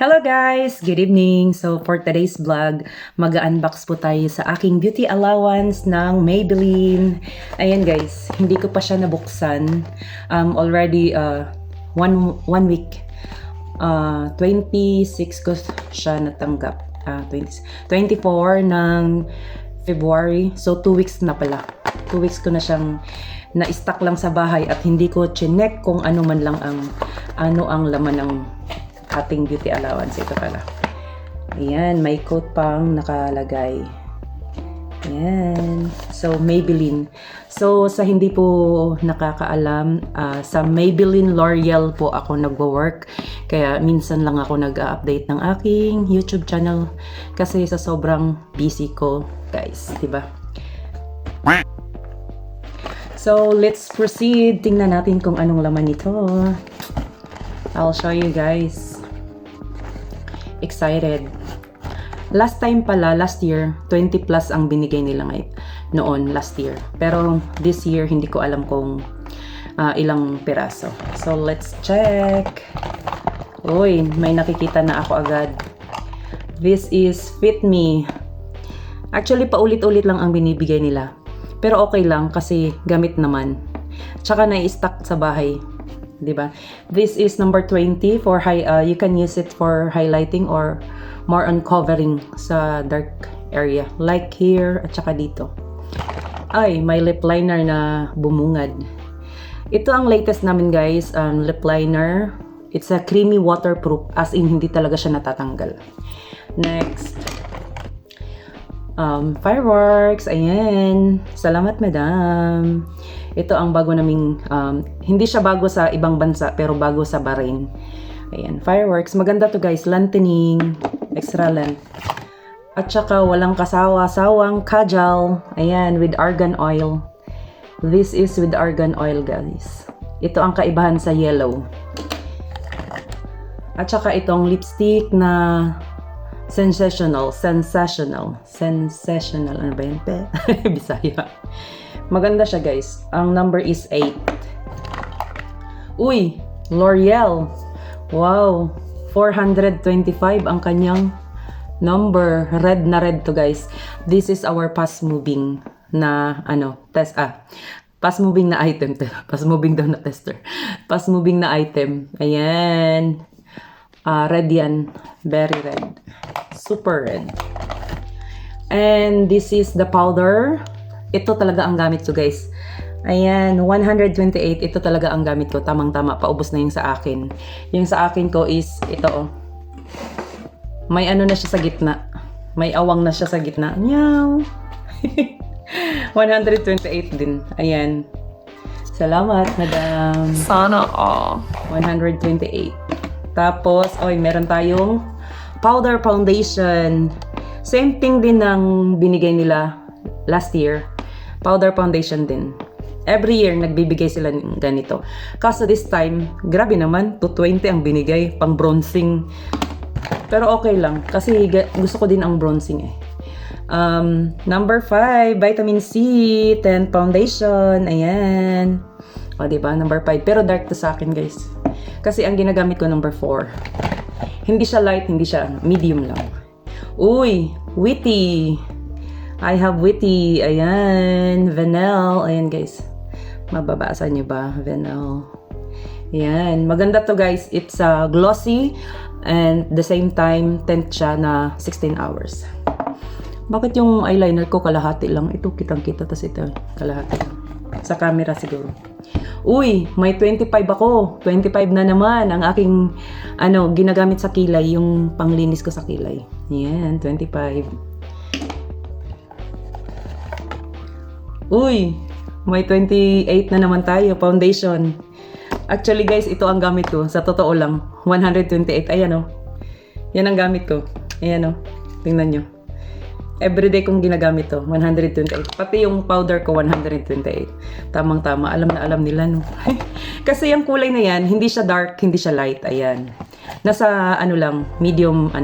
Hello guys! Good evening! So for today's vlog, mag-unbox po tayo sa aking beauty allowance ng Maybelline. Ayan guys, hindi ko pa siya nabuksan. Already one week. 26 ko siya natanggap. 24 ng February. So 2 weeks na pala. 2 weeks ko na siyang na-stock lang sa bahay at hindi ko chinek kung ano man lang ang laman ng ating beauty allowance. Ito pala. Ayan, may code pang nakalagay. Ayan. So, Maybelline. So, sa hindi po nakakaalam, sa Maybelline L'Oreal po ako nagwo-work. Kaya, minsan lang ako nag-update ng aking YouTube channel. Kasi sa sobrang busy ko, guys. Diba? So, let's proceed. Tingnan natin kung anong laman nito. I'll show you guys. Excited. Last time pala, last year, 20 plus ang binigay nila noon, last year. Pero this year, hindi ko alam kung ilang piraso. So, let's check. Uy, may nakikita na ako agad. This is Fit Me. Actually, paulit-ulit lang ang binibigay nila. Pero okay lang kasi gamit naman. Tsaka na-stock sa bahay. Diba? This is number 20 for you can use it for highlighting or more on covering sa dark area. Like here at saka dito. Ay, may lip liner na bumungad. Ito ang latest namin guys, lip liner. It's a creamy waterproof as in hindi talaga siya natatanggal. Next. Fireworks. Ayan. Salamat madam. Ito ang bago naming, hindi siya bago sa ibang bansa, pero bago sa Bahrain. Ayan, fireworks. Maganda to guys, lantening, extra length. At saka walang kasawa-sawang kajal. Ayan, with argan oil. This is with argan oil guys. Ito ang kaibahan sa yellow. At saka itong lipstick na sensational. Ano ba yun? Bisaya. Maganda siya guys. Ang number is 8. Uy, L'Oreal. Wow, 425 ang kanyang number. Red na red to guys. This is our fast moving na fast moving na item. Fast moving daw na tester. Fast moving na item. Ayan. Red yan. Very red. Super red. And this is the powder. Ito talaga ang gamit ko guys. Ayan, 128. Ito talaga ang gamit ko. Tamang-tama. Paubos na yung sa akin. Yung sa akin ko is ito oh. May ano na siya sa gitna. May awang na siya sa gitna. Meow. 128 din. Ayan. Salamat, madam. Sana all. 128. Tapos, meron tayong powder foundation. Same thing din ng binigay nila last year. Powder foundation din. Every year, nagbibigay sila ng ganito. Kaso this time, grabe naman, 220 ang binigay, pang bronzing. Pero okay lang, kasi gusto ko din ang bronzing eh. Number 5, vitamin C, 10 foundation, ayan. O diba, number 5. Pero dark to sa akin guys. Kasi ang ginagamit ko, number 4. Hindi siya light, hindi siya medium lang. Uy, Witty. I have Witty. Ayan. Vanille. Ayan guys. Mababasa niyo ba? Vanille. Ayan. Maganda to guys. It's glossy and the same time tint siya na 16 hours. Bakit yung eyeliner ko kalahati lang? Ito kitang-kita. Tas ito kalahati lang. Sa camera siguro. Uy, may 25 ako. 25 na naman ang aking ginagamit sa kilay. Yung panglinis ko sa kilay. Ayan. 25. Uy, may 28 na naman tayo, foundation. Actually guys, ito ang gamit ko. Sa totoo lang, 128. Ayan o. Yan ang gamit ko. Ayan o. Tingnan nyo. Everyday kong ginagamit to, 128. Pati yung powder ko, 128. Tamang-tama. Alam na alam nila, no? Kasi yung kulay na yan, hindi siya dark, hindi siya light. Ayan. Nasa, medium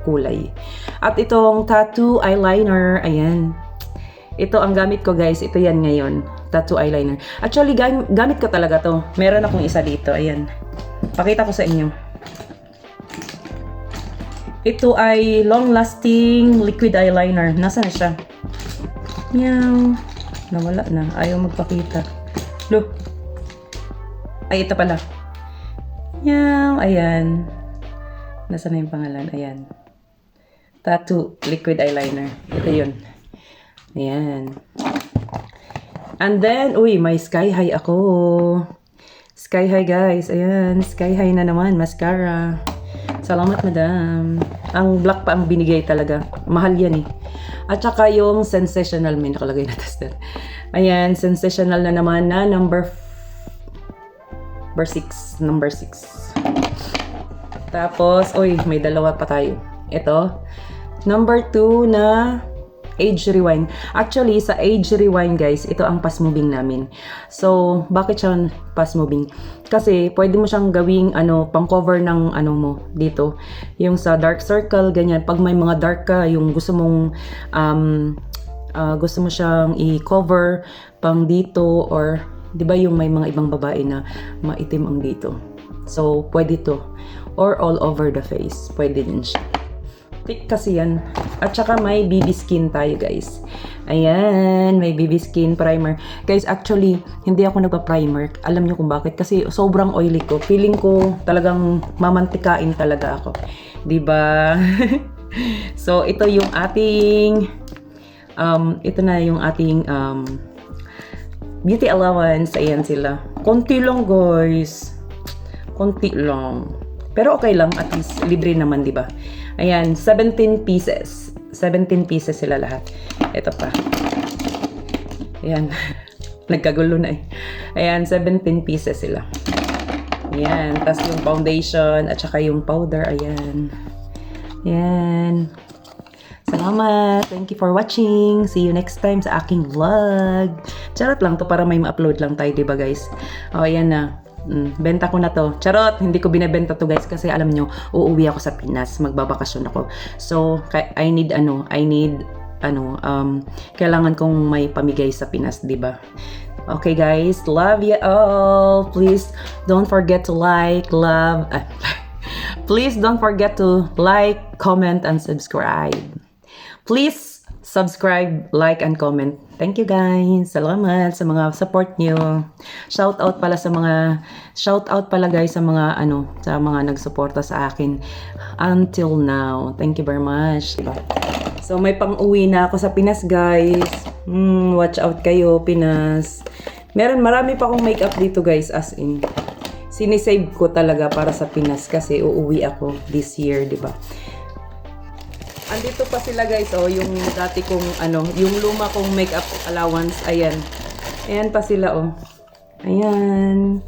kulay. At itong tattoo eyeliner, ayan. Ito ang gamit ko guys. Ito yan ngayon. Tattoo eyeliner. Actually, gamit ko talaga to. Meron akong isa dito. Ayan. Pakita ko sa inyo. Ito ay long-lasting liquid eyeliner. Nasaan na siya? Meow. Nawala na. Ayaw magpakita. Look. Ay, ito pala. Meow. Ayan. Nasaan na yung pangalan? Ayan. Tattoo liquid eyeliner. Ito yun. Ayan. And then, uy, may sky high ako. Sky high, guys. Ayan. Sky high na naman. Mascara. Salamat, madam. Ang black pa ang binigay talaga. Mahal yan eh. At saka yung sensational, may nakalagay na tester. Ayan, sensational na naman na number 6. Number 6. Tapos, uy, may dalawa pa tayo. Ito. Number 2 na Age Rewind. Actually, sa Age Rewind, guys, ito ang fast moving namin. So, bakit siya fast moving? Kasi, pwede mo siyang gawing, pang cover ng, mo, dito. Yung sa dark circle, ganyan. Pag may mga dark ka, yung gusto mong, gusto mo siyang i-cover pang dito, or, di ba yung may mga ibang babae na maitim ang dito. So, pwede to. Or all over the face. Pwede din siya. Thick kasi yan. At saka may BB skin tayo, guys. Ayan, may BB skin primer. Guys, actually, hindi ako nagpa-primer. Alam niyo kung bakit? Kasi sobrang oily ko. Feeling ko talagang mamantikain talaga ako. 'Di ba? So, ito yung ating ito na yung ating beauty allowance. Ayan sila. Konti lang, guys. Konti lang. Pero okay lang, at least libre naman, 'di ba? Ayan, 17 pieces. 17 pieces sila lahat. Ito pa. Ayan. Nagkagulo na eh. Ayan, 17 pieces sila. Ayan, tas yung foundation at saka yung powder. Ayan. Ayan. Salamat. Thank you for watching. See you next time sa aking vlog. Charot lang to para may ma-upload lang tayo, 'di ba, guys? Oh, ayan na. Benta ko na to. Charot, hindi ko binebenta to, guys, kasi alam nyo, uuwi ako sa Pinas, magbabakasyon ako. So, I need kailangan kong may pamigay sa Pinas, 'di ba? Okay, guys, love you all. Please don't forget to please don't forget to like, comment, and subscribe. Please subscribe, like, and comment. Thank you, guys. Salamat sa mga support nyo. Shout out pala guys sa mga sa mga nagsuporta sa akin until now. Thank you very much. Diba? So may pang-uwi na ako sa Pinas, guys. Watch out kayo, Pinas. Marami pa akong makeup dito, guys, as in. Sinisave ko talaga para sa Pinas kasi uuwi ako this year, 'di ba? Andito pa sila, guys, yung dati kong yung luma kong makeup allowance. Ayan. Ayan pa sila, Ayan.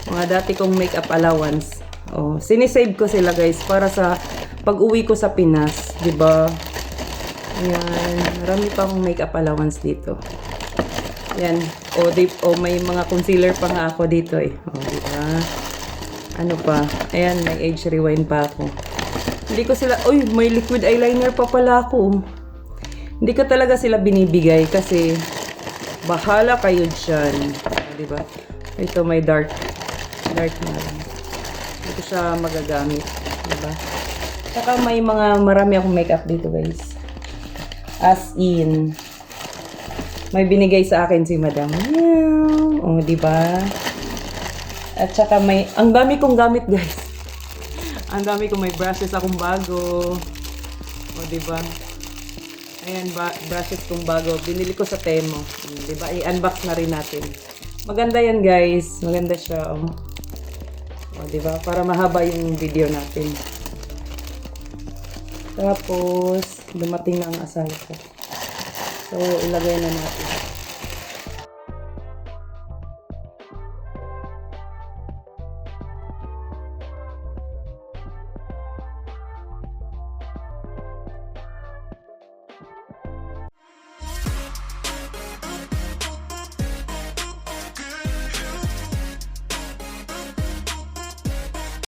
Mga dati kong makeup allowance. Sinisave ko sila, guys, para sa pag-uwi ko sa Pinas, 'di ba? Ayan, marami pa akong makeup allowance dito. Ayan. May mga concealer pa nga ako dito, di ba? Ano pa? Ayan, may Age Rewind pa ako. Hindi ko sila, may liquid eyeliner pa pala ako. Hindi ko talaga sila binibigay kasi bahala kayo dyan. Diba? Ito may dark na lang. Hindi ko siya magagamit. Diba? Saka marami akong makeup dito, guys. As in, may binigay sa akin si madam. Diba? At saka ang dami kong gamit, guys. Ang dami ko, may brushes akong bago. Diba? Ayan, brushes kong bago. Binili ko sa Temo. Diba? I-unbox na rin natin. Maganda yan, guys. Maganda siya. Diba? Para mahaba yung video natin. Tapos, dumating na ang asawa ko. So, ilagay na natin.